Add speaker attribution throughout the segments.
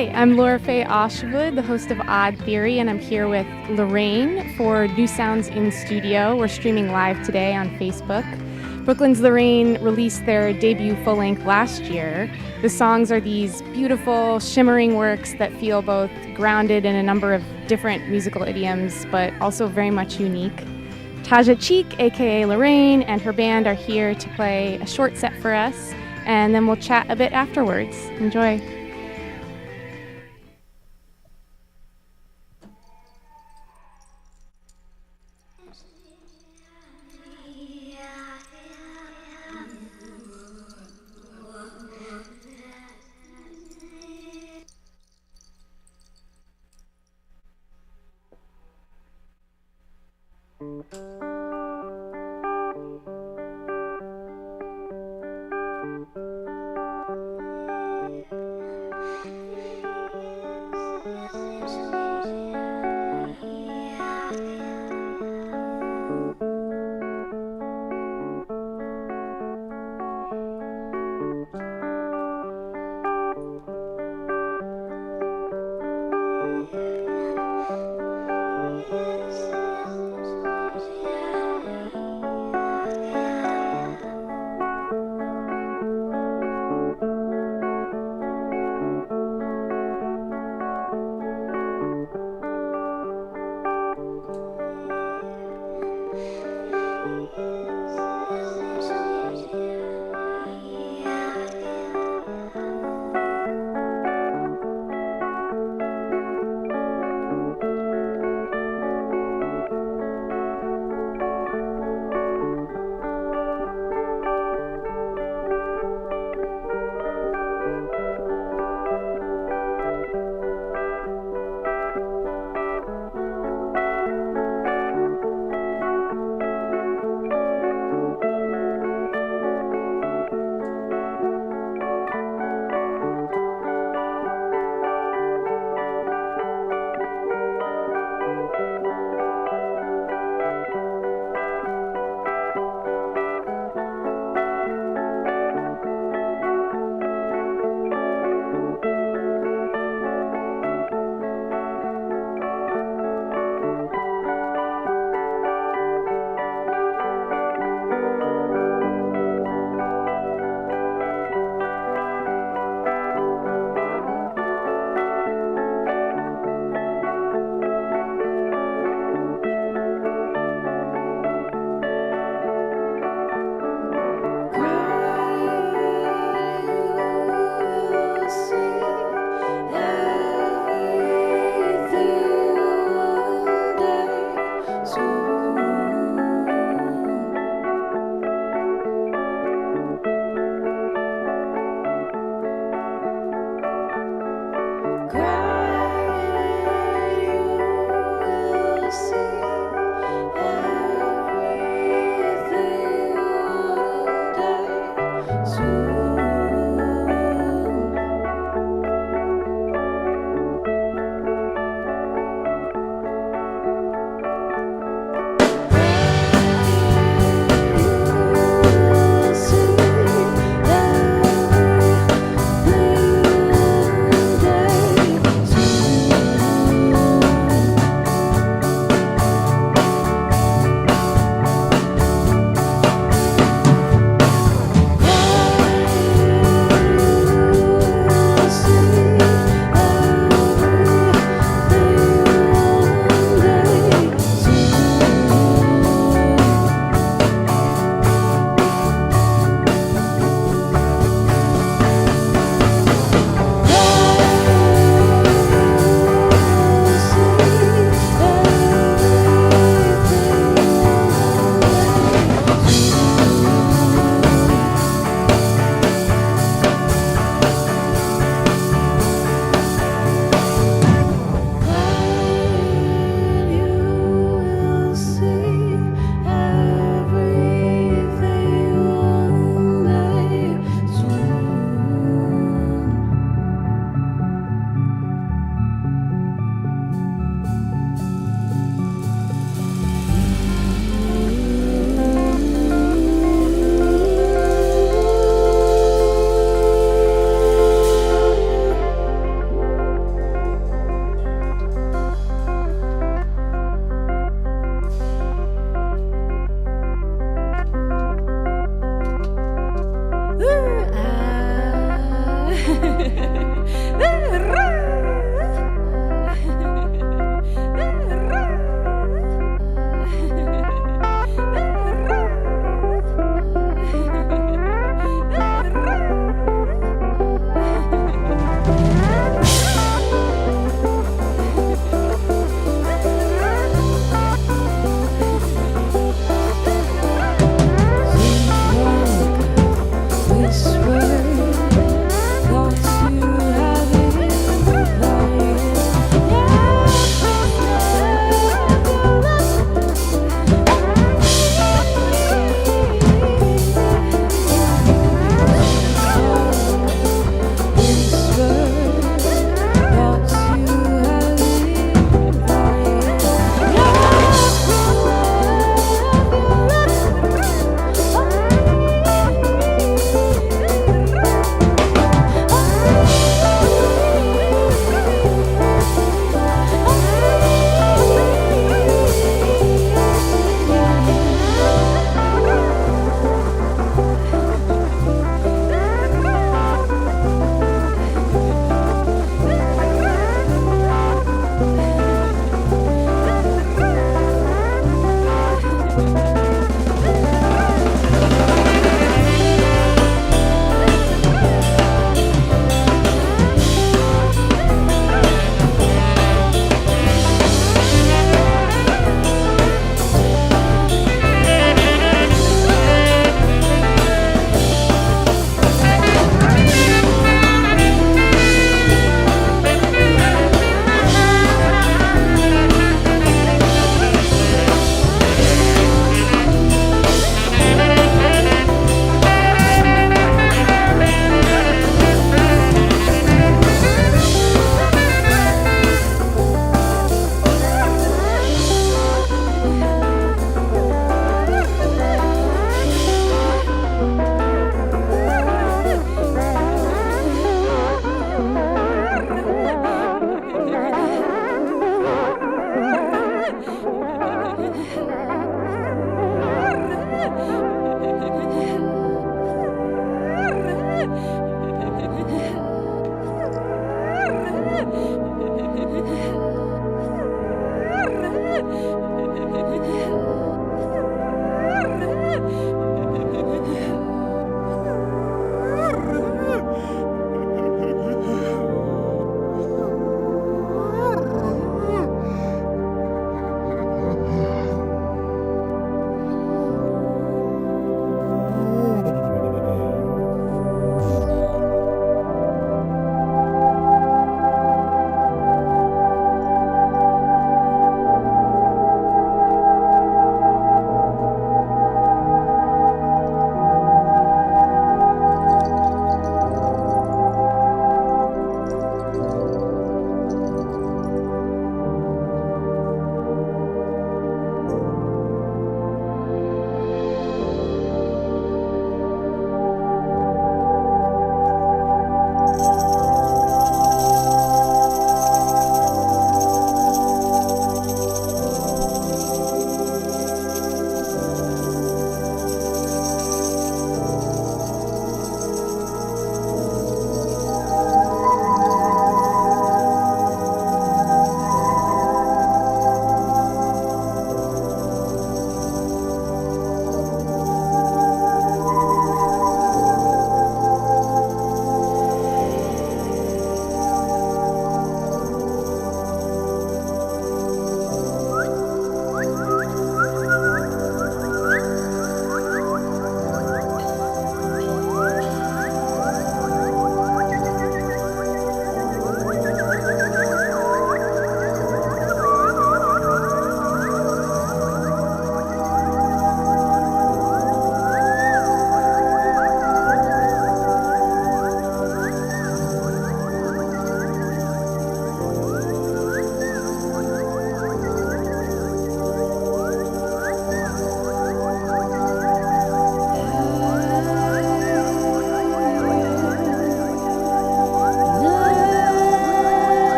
Speaker 1: Hi, I'm Lora-Faye Åshuvud, the host of Odd Theory, and I'm here with Lorraine for New Sounds in Studio. We're streaming live today on Facebook. Brooklyn's Lorraine released their debut full-length last year. The songs are these beautiful, shimmering works that feel both grounded in a number of different musical idioms, but also very much unique. Taja Cheek, aka Lorraine, and her band are here to play a short set for us, and then we'll chat a bit afterwards. Enjoy.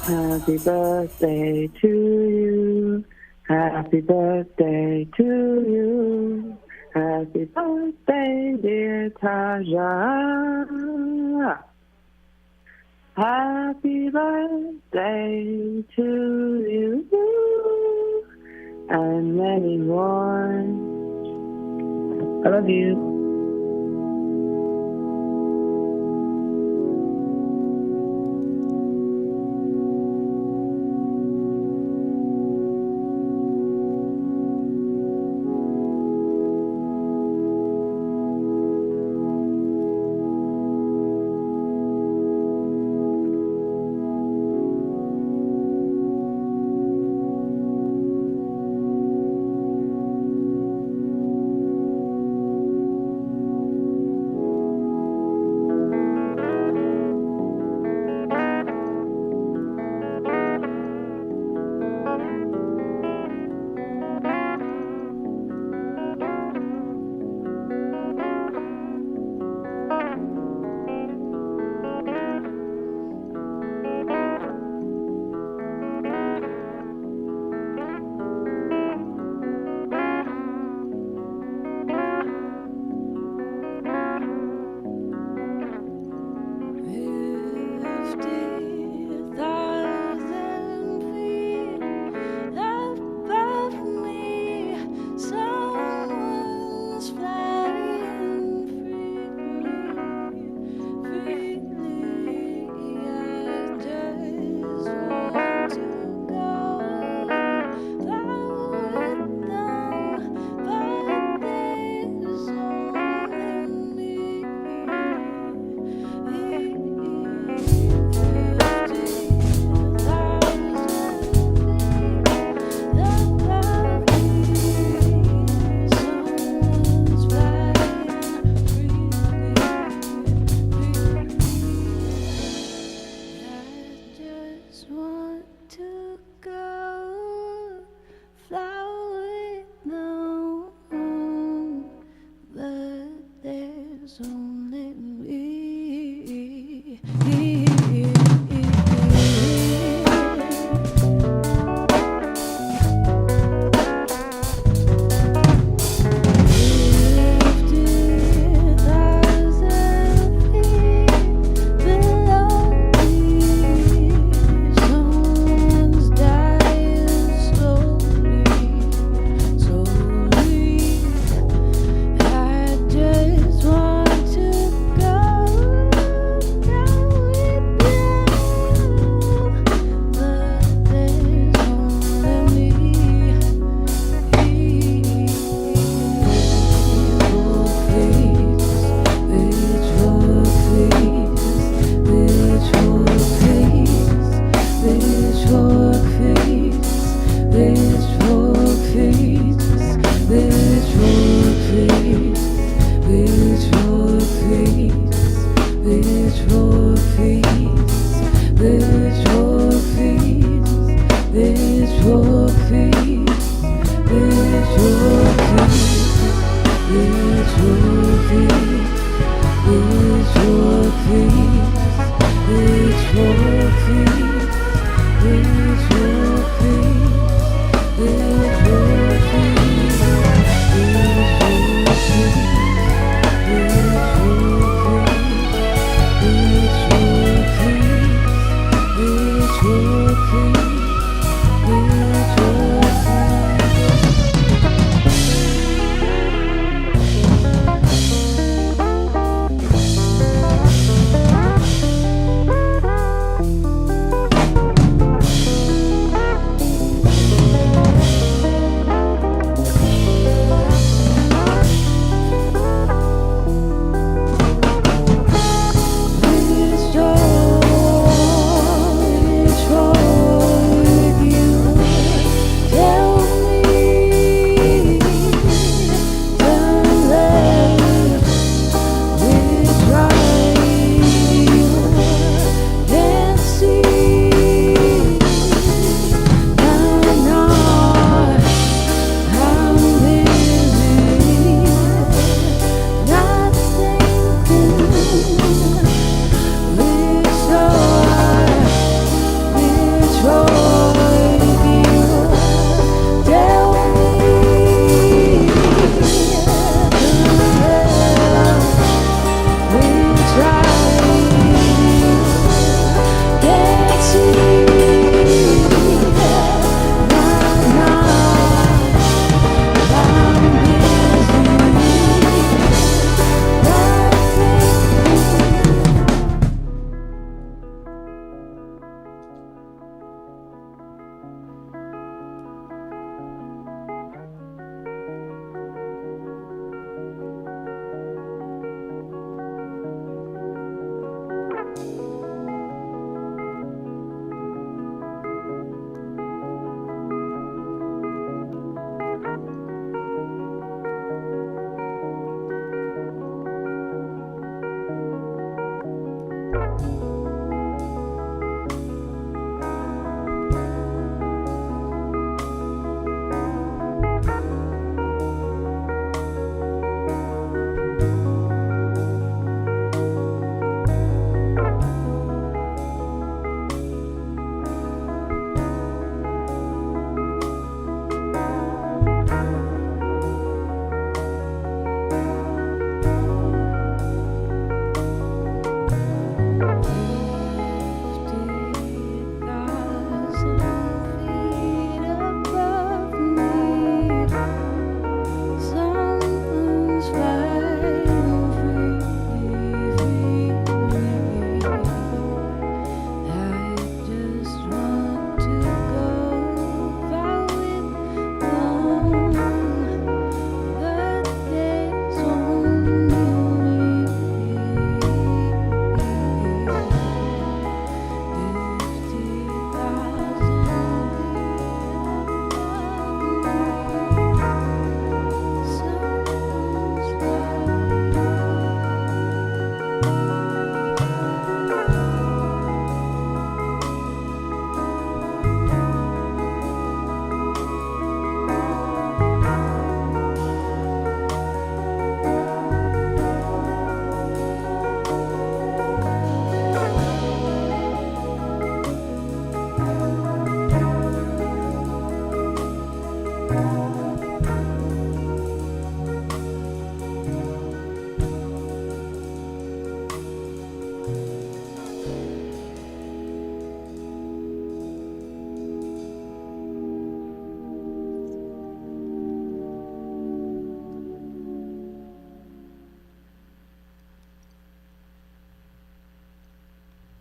Speaker 2: Happy birthday to you. Happy birthday to you. Happy birthday, dear Taja. Happy birthday to you and many more. I love you.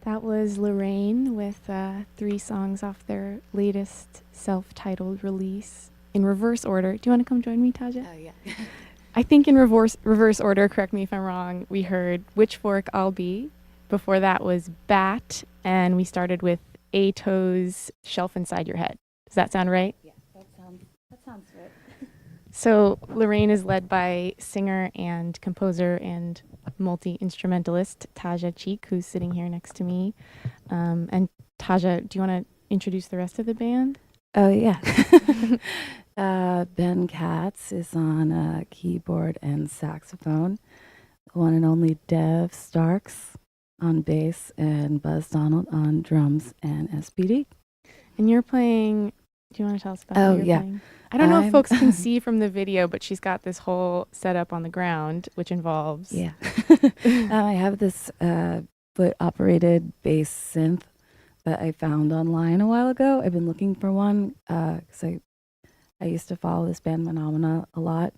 Speaker 1: That was Lorraine with 3 songs off their latest self-titled release in reverse order. Do you want to come join me, Taja?
Speaker 3: Oh, yeah.
Speaker 1: I think in reverse order, correct me if I'm wrong, we heard Which Fork I'll Be. Before that was Bat, and we started with Ato's Shelf Inside Your Head. Does that sound right?
Speaker 3: Yeah, that sounds right.
Speaker 1: So Lorraine is led by singer and composer and multi-instrumentalist Taja Cheek, who's sitting here next to me. And Taja, do you want to introduce the rest of the band?
Speaker 3: Oh, yeah. Ben Katz is on keyboard and saxophone. The one and only Dev Starks on bass, and Buzz Donald on drums and SPD.
Speaker 1: And you're playing, do you want to tell us about what you're playing? I don't know if folks can see from the video, but she's got this whole setup on the ground, which involves...
Speaker 3: Yeah. I have this foot-operated bass synth that I found online a while ago. I've been looking for one because I used to follow this band Phenomena a lot,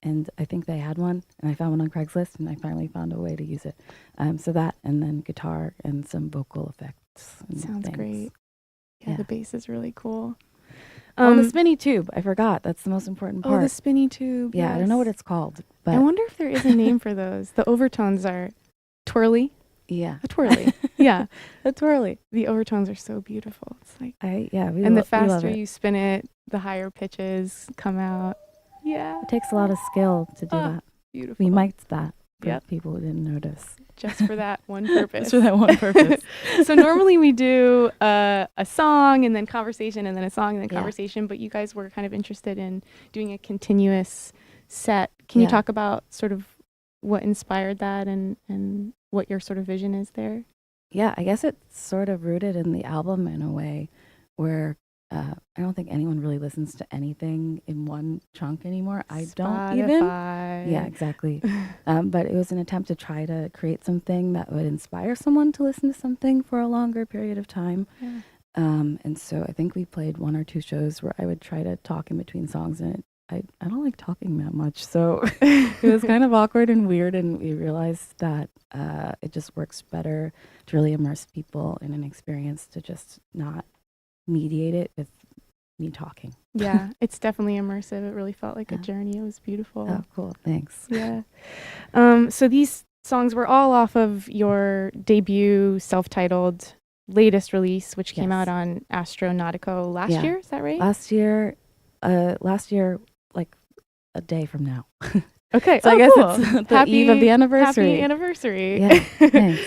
Speaker 3: and I think they had one, and I found one on Craigslist, and I finally found a way to use it. So that, and then guitar and some vocal effects. And
Speaker 1: Sounds
Speaker 3: things.
Speaker 1: Great. Yeah, the bass is really cool.
Speaker 3: The spinny tube, I forgot. That's the most important part.
Speaker 1: Oh, the spinny tube.
Speaker 3: Yeah,
Speaker 1: yes.
Speaker 3: I don't know what it's called, but
Speaker 1: I wonder if there is a name for those. The overtones are twirly.
Speaker 3: Yeah.
Speaker 1: A twirly. Yeah.
Speaker 3: A twirly.
Speaker 1: The overtones are so beautiful. It's like
Speaker 3: the
Speaker 1: faster you spin it, the higher pitches come out. Yeah.
Speaker 3: It takes a lot of skill to do that.
Speaker 1: Beautiful.
Speaker 3: We mic'd that for people who didn't notice.
Speaker 1: Just for that one purpose.
Speaker 3: Just for that one purpose.
Speaker 1: So normally we do a song and then conversation and then a song and then conversation, but you guys were kind of interested in doing a continuous set. Can you talk about sort of what inspired that and what your sort of vision is there?
Speaker 3: Yeah, I guess it's sort of rooted in the album in a way where I don't think anyone really listens to anything in one chunk anymore. I don't even. Yeah, exactly. But it was an attempt to try to create something that would inspire someone to listen to something for a longer period of time.
Speaker 1: Yeah.
Speaker 3: And so I think we played 1 or 2 shows where I would try to talk in between songs, and I don't like talking that much. So it was kind of awkward and weird, and we realized that it just works better to really immerse people in an experience, to just not mediate it with me talking.
Speaker 1: Yeah, it's definitely immersive. It really felt like a journey. It was beautiful.
Speaker 3: Oh, cool. Thanks.
Speaker 1: Yeah. So these songs were all off of your debut self-titled latest release, which came out on Astronautico last year. Is that right?
Speaker 3: Last year, like a day from now.
Speaker 1: Okay.
Speaker 3: So I guess it's the eve of the anniversary.
Speaker 1: Happy anniversary.
Speaker 3: Yeah. Thanks.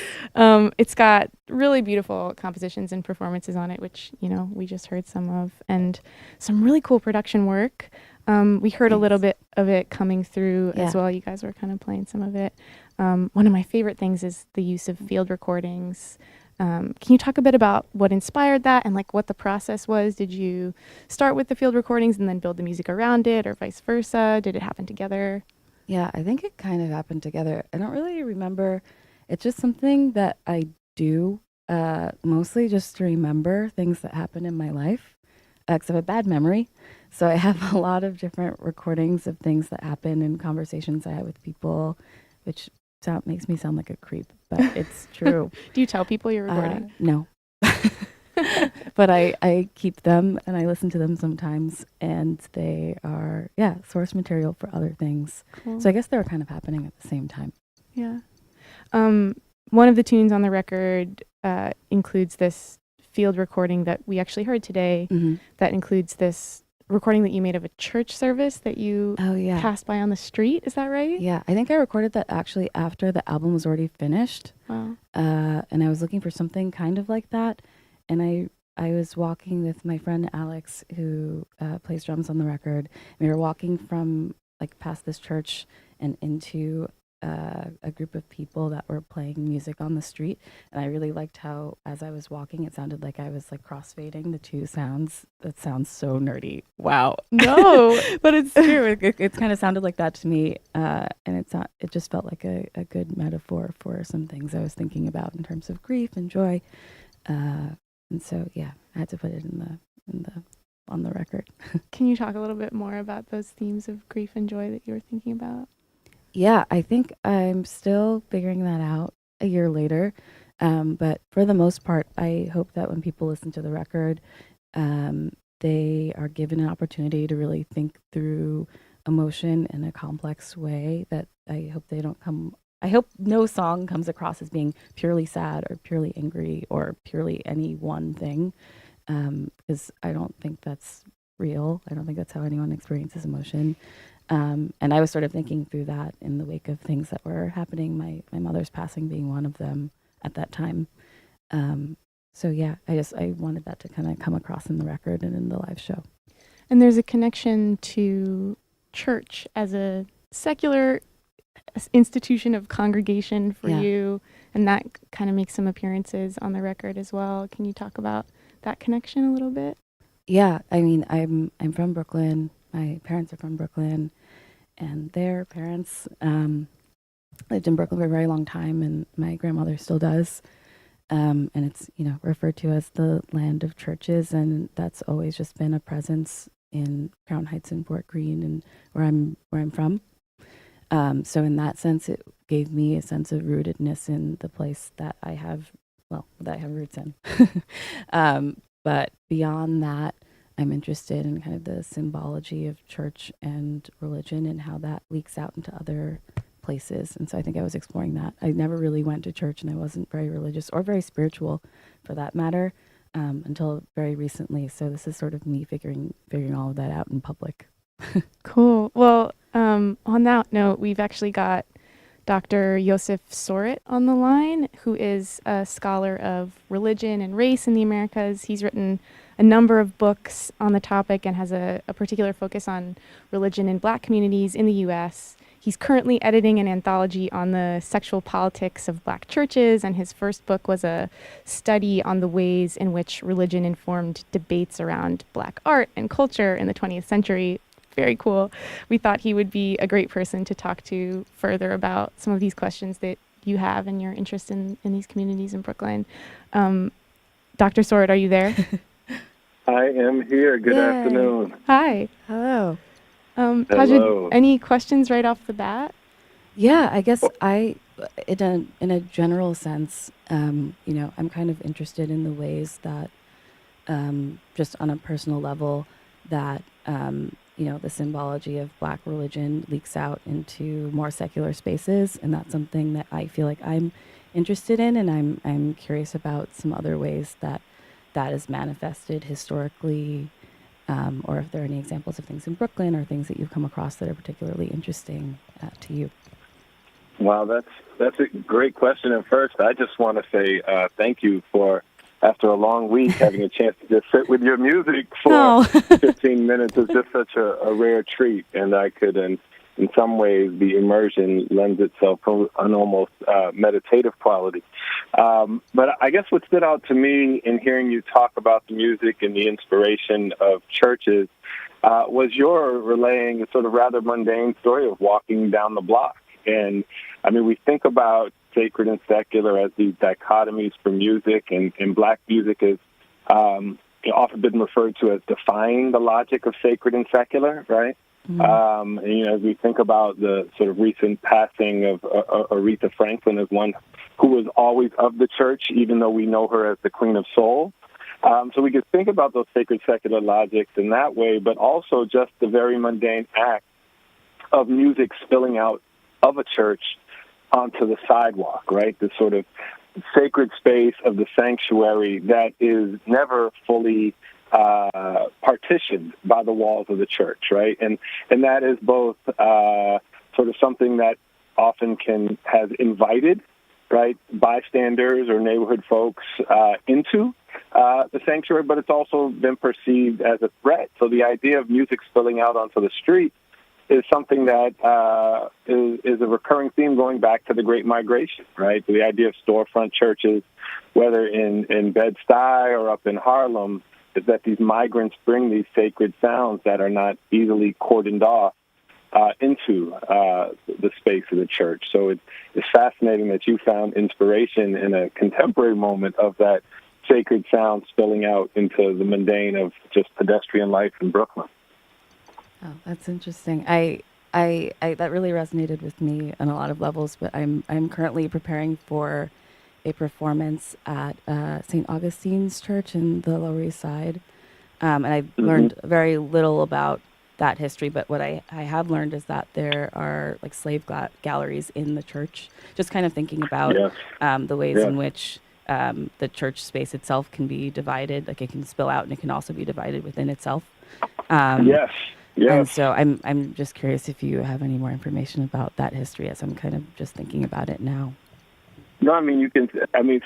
Speaker 1: It's got really beautiful compositions and performances on it, which, we just heard some of, and some really cool production work. We heard a little bit of it coming through as well. You guys were kind of playing some of it. One of my favorite things is the use of field recordings. Can you talk a bit about what inspired that and like what the process was? Did you start with the field recordings and then build the music around it, or vice versa? Did it happen together?
Speaker 3: Yeah, I think it kind of happened together. I don't really remember. It's just something that I do mostly just to remember things that happened in my life, because I have a bad memory. So I have a lot of different recordings of things that happen and conversations I had with people, which makes me sound like a creep, but it's true.
Speaker 1: Do you tell people you're recording?
Speaker 3: No. But I keep them and I listen to them sometimes, and they are, source material for other things. Cool. So I guess they were kind of happening at the same time.
Speaker 1: Yeah. One of the tunes on the record includes this field recording that we actually heard today, that includes this recording that you made of a church service that you passed by on the street. Is that right?
Speaker 3: Yeah, I think I recorded that actually after the album was already finished.
Speaker 1: Wow.
Speaker 3: And I was looking for something kind of like that. And I was walking with my friend Alex, who plays drums on the record. We were walking from past this church and into a group of people that were playing music on the street. And I really liked how, as I was walking, it sounded like I was crossfading the 2 sounds. That sounds so nerdy. Wow.
Speaker 1: No,
Speaker 3: but it's true. It kind of sounded like that to me. And it just felt like a good metaphor for some things I was thinking about in terms of grief and joy. And so, I had to put it on the record.
Speaker 1: Can you talk a little bit more about those themes of grief and joy that you were thinking about?
Speaker 3: Yeah, I think I'm still figuring that out a year later. But for the most part, I hope that when people listen to the record, they are given an opportunity to really think through emotion in a complex way. That I hope they don't come. I hope no song comes across as being purely sad or purely angry or purely any one thing, because I don't think that's real. I don't think that's how anyone experiences emotion. And I was sort of thinking through that in the wake of things that were happening, my mother's passing being one of them at that time. So yeah, I wanted that to kind of come across in the record and in the live show.
Speaker 1: And there's a connection to church as a secular institution of congregation for you, and that kind of makes some appearances on the record as well. Can you talk about that connection a little bit?
Speaker 3: Yeah, I mean, I'm from Brooklyn. My parents are from Brooklyn, and their parents lived in Brooklyn for a very long time, and my grandmother still does. And it's, referred to as the land of churches, and that's always just been a presence in Crown Heights and Fort Greene and where I'm from. So in that sense, it gave me a sense of rootedness in the place that I have roots in. But beyond that, I'm interested in kind of the symbology of church and religion and how that leaks out into other places. And so I think I was exploring that. I never really went to church, and I wasn't very religious or very spiritual for that matter, until very recently. So this is sort of me figuring all of that out in public.
Speaker 1: Cool. Well, on that note, we've actually got Dr. Yosef Sorit on the line, who is a scholar of religion and race in the Americas. He's written a number of books on the topic and has a particular focus on religion in Black communities in the U.S. He's currently editing an anthology on the sexual politics of Black churches, and his first book was a study on the ways in which religion informed debates around Black art and culture in the 20th century. Very cool. We thought he would be a great person to talk to further about some of these questions that you have and your interest in these communities in Brooklyn. Dr. Sorit, are you there?
Speaker 4: I am here. Good afternoon.
Speaker 1: Hi.
Speaker 3: Hello.
Speaker 4: Hello.
Speaker 1: Tajid, any questions right off the bat?
Speaker 3: Yeah, I guess in a general sense, I'm kind of interested in the ways that, just on a personal level, that, the symbology of Black religion leaks out into more secular spaces. And that's something that I feel like I'm interested in. And I'm curious about some other ways that is manifested historically, or if there are any examples of things in Brooklyn or things that you've come across that are particularly interesting to you.
Speaker 4: Wow, that's a great question. And first, I just want to say thank you for, after a long week, having a chance to just sit with your music for 15 minutes is just such a rare treat. And I could, in some ways, the immersion lends itself to an almost meditative quality. But I guess what stood out to me in hearing you talk about the music and the inspiration of churches was your relaying a sort of rather mundane story of walking down the block. And, I mean, we think about sacred and secular as these dichotomies for music, and Black music is often been referred to as defying the logic of sacred and secular, right? Mm-hmm. And, as we think about the sort of recent passing of Aretha Franklin as one who was always of the church, even though we know her as the Queen of Soul. So we could think about those sacred secular logics in that way, but also just the very mundane act of music spilling out of a church onto the sidewalk, right? The sort of sacred space of the sanctuary that is never fully partitioned by the walls of the church, right? And that is both sort of something that often has invited, right, bystanders or neighborhood folks into the sanctuary, but it's also been perceived as a threat. So the idea of music spilling out onto the street is something that is a recurring theme going back to the Great Migration, right? The idea of storefront churches, whether in Bed-Stuy or up in Harlem, is that these migrants bring these sacred sounds that are not easily cordoned off into the space of the church. So it's fascinating that you found inspiration in a contemporary moment of that sacred sound spilling out into the mundane of just pedestrian life in Brooklyn.
Speaker 3: Oh, that's interesting. I that really resonated with me on a lot of levels, but I'm currently preparing for a performance at St. Augustine's Church in the Lower East Side. And I've learned very little about that history, but what I have learned is that there are like slave galleries in the church. Just kind of thinking about the ways in which the church space itself can be divided, like it can spill out and it can also be divided within itself.
Speaker 4: Yes.
Speaker 3: And so I'm just curious if you have any more information about that history as I'm kind of just thinking about it now.
Speaker 4: No, I mean,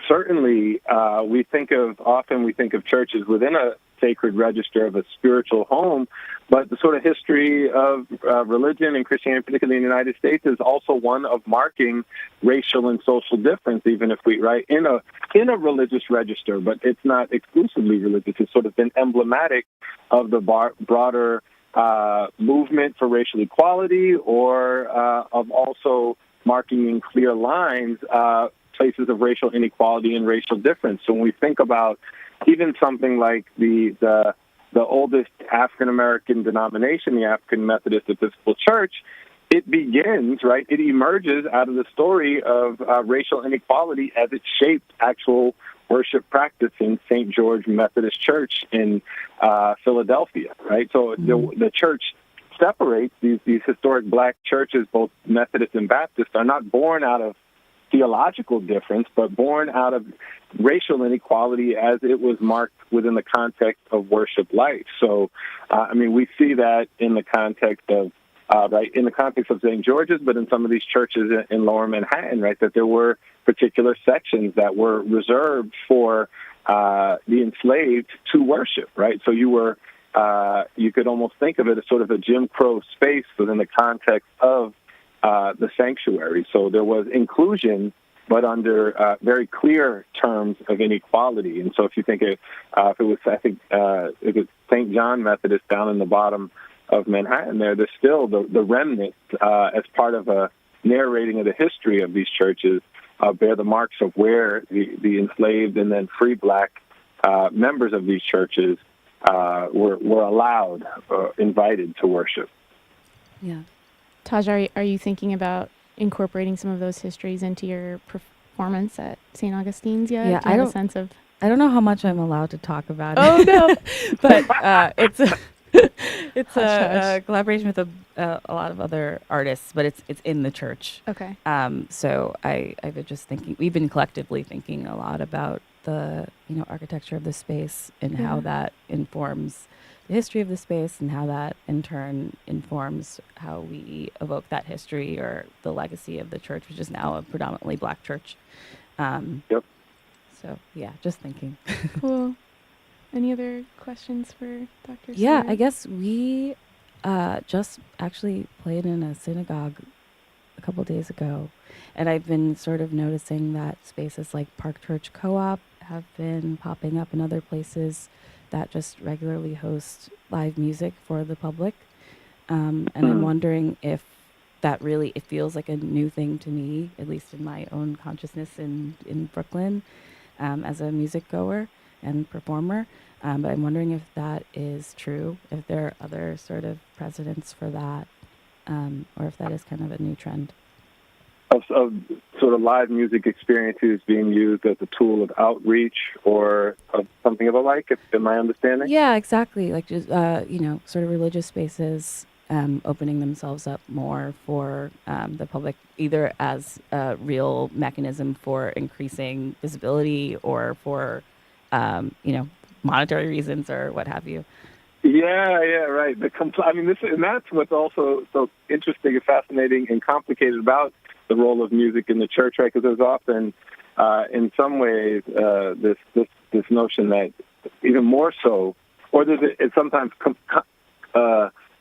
Speaker 4: certainly we think of churches within a sacred register of a spiritual home, but the sort of history of religion and Christianity, particularly in the United States, is also one of marking racial and social difference, even if we, right, in a religious register, but it's not exclusively religious. It's sort of been emblematic of the broader movement for racial equality, or of also marking in clear lines places of racial inequality and racial difference. So when we think about even something like the oldest African-American denomination, the African Methodist Episcopal Church, it begins, right, it emerges out of the story of racial inequality as it shaped actual worship practice in St. George Methodist Church in Philadelphia, right? So the church separates these historic black churches, both Methodist and Baptist, are not born out of theological difference, but born out of racial inequality as it was marked within the context of worship life. So, we see that in the context of in the context of St. George's, but in some of these churches in Lower Manhattan, right, that there were particular sections that were reserved for the enslaved to worship, right? So you could almost think of it as sort of a Jim Crow space within the context of the sanctuary. So there was inclusion, but under very clear terms of inequality. And so if you think if it was St. John Methodist down in the bottom of Manhattan there's still the remnants as part of a narrating of the history of these churches bear the marks of where the enslaved and then free black members of these churches were allowed, invited to worship.
Speaker 3: Yeah.
Speaker 1: Taj, are you thinking about incorporating some of those histories into your performance at St. Augustine's yet?
Speaker 3: Yeah,
Speaker 1: Do you have a sense of...
Speaker 3: I don't know how much I'm allowed to talk about it.
Speaker 1: Oh, no.
Speaker 3: But it's a collaboration with a lot of other artists, but it's in the church.
Speaker 1: Okay.
Speaker 3: So I've been just thinking, we've been collectively thinking a lot about the architecture of the space and how that informs the history of the space, and how that in turn informs how we evoke that history or the legacy of the church, which is now a predominantly black church.
Speaker 4: Yep.
Speaker 3: So yeah, just thinking.
Speaker 1: Cool. Any other questions for Dr.
Speaker 3: Yeah,
Speaker 1: Stewart?
Speaker 3: I guess we just actually played in a synagogue a couple days ago, and I've been sort of noticing that spaces like Park Church Co-op have been popping up in other places that just regularly host live music for the public. And I'm wondering if that really, it feels like a new thing to me, at least in my own consciousness in Brooklyn, as a music goer and performer. But I'm wondering if that is true, if there are other sort of precedents for that, or if that is kind of a new trend.
Speaker 4: Of sort of live music experiences being used as a tool of outreach or of something of the like, in my understanding?
Speaker 3: Yeah, exactly. Like, just, sort of religious spaces opening themselves up more for the public, either as a real mechanism for increasing visibility or for, monetary reasons or what have you.
Speaker 4: Yeah, right. And that's what's also so interesting and fascinating and complicated about the role of music in the church, right? Because there's often, in some ways, this notion that even more so, or it's sometimes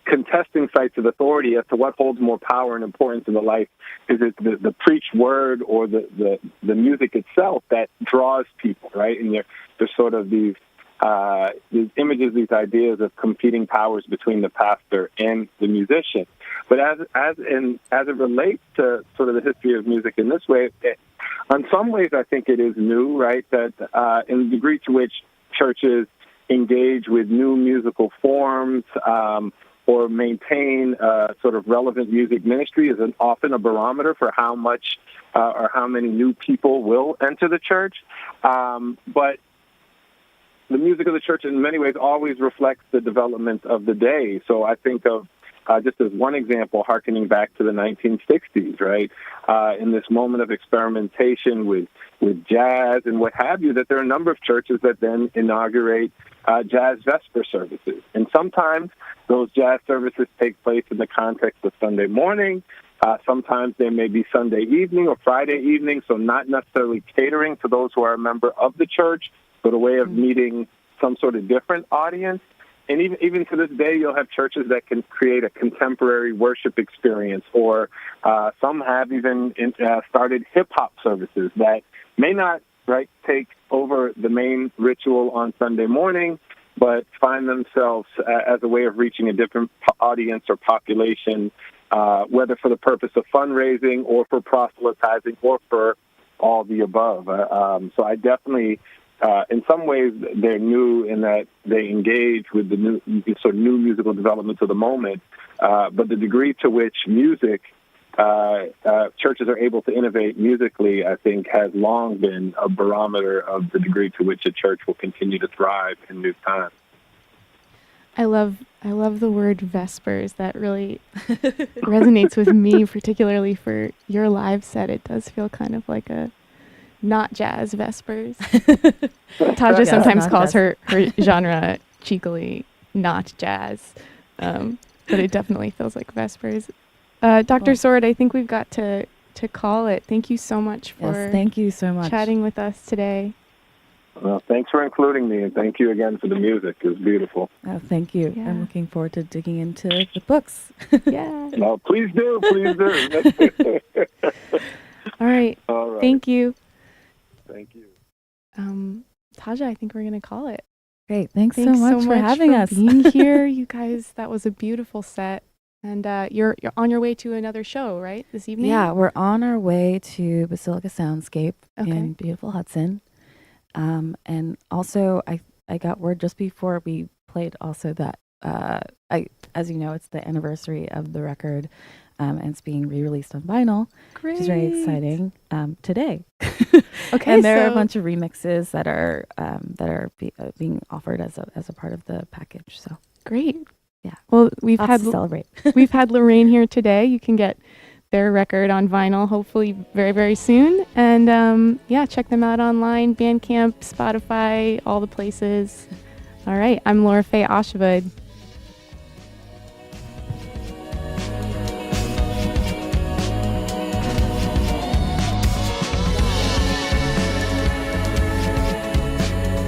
Speaker 4: contesting sites of authority as to what holds more power and importance in the life. Is it the preached word or the music itself that draws people, right? And there's sort of these images, these ideas of competing powers between the pastor and the musician. But as it relates to sort of the history of music in this way, in some ways I think it is new, right? That in the degree to which churches engage with new musical forms, or maintain sort of relevant music ministry is often a barometer for how much or how many new people will enter the church. But the music of the church in many ways always reflects the development of the day. So I think of, just as one example, hearkening back to the 1960s, right? In this moment of experimentation with jazz and what have you, that there are a number of churches that then inaugurate jazz vesper services. And sometimes those jazz services take place in the context of Sunday morning. Sometimes they may be Sunday evening or Friday evening, so not necessarily catering to those who are a member of the church, but a way of meeting some sort of different audience. And even to this day, you'll have churches that can create a contemporary worship experience, or some have even started hip-hop services that may not take over the main ritual on Sunday morning, but find themselves as a way of reaching a different audience or population, whether for the purpose of fundraising or for proselytizing or for all the above. So I definitely... in some ways, they're new in that they engage with the new musical developments of the moment. But the degree to which churches are able to innovate musically, I think, has long been a barometer of the degree to which a church will continue to thrive in new times.
Speaker 1: I love the word Vespers. That really resonates with me, particularly for your live set. It does feel kind of like a not jazz Vespers. Taja sometimes calls her genre cheekily not jazz, but it definitely feels like Vespers. Dr. Sword, I think we've got to call it. Thank you so much for
Speaker 3: thank you so much
Speaker 1: chatting with us today.
Speaker 4: Well, thanks for including me, and thank you again for the music. It was beautiful.
Speaker 3: Oh, thank you.
Speaker 1: Yeah.
Speaker 3: I'm looking forward to digging into the books.
Speaker 1: Yeah.
Speaker 4: No, please do. Please do.
Speaker 1: All right. Thank you.
Speaker 4: Thank you.
Speaker 1: Taja, I think we're going to call it.
Speaker 3: Great. Thanks so much for having us.
Speaker 1: Being here, you guys. That was a beautiful set. And you're on your way to another show, right, this evening?
Speaker 3: Yeah, we're on our way to Basilica Soundscape in beautiful Hudson. And also, I got word just before we played also that, as you know, it's the anniversary of the record, and it's being re-released on vinyl, which is very exciting, today.
Speaker 1: Okay,
Speaker 3: and there are a bunch of remixes that are being offered as a part of the package. So
Speaker 1: great.
Speaker 3: Yeah.
Speaker 1: Well, we've
Speaker 3: Lots
Speaker 1: had
Speaker 3: to celebrate.
Speaker 1: We've had Lorraine here today. You can get their record on vinyl hopefully very, very soon. And check them out online, Bandcamp, Spotify, all the places. All right. I'm Lora-Faye Åshuvud.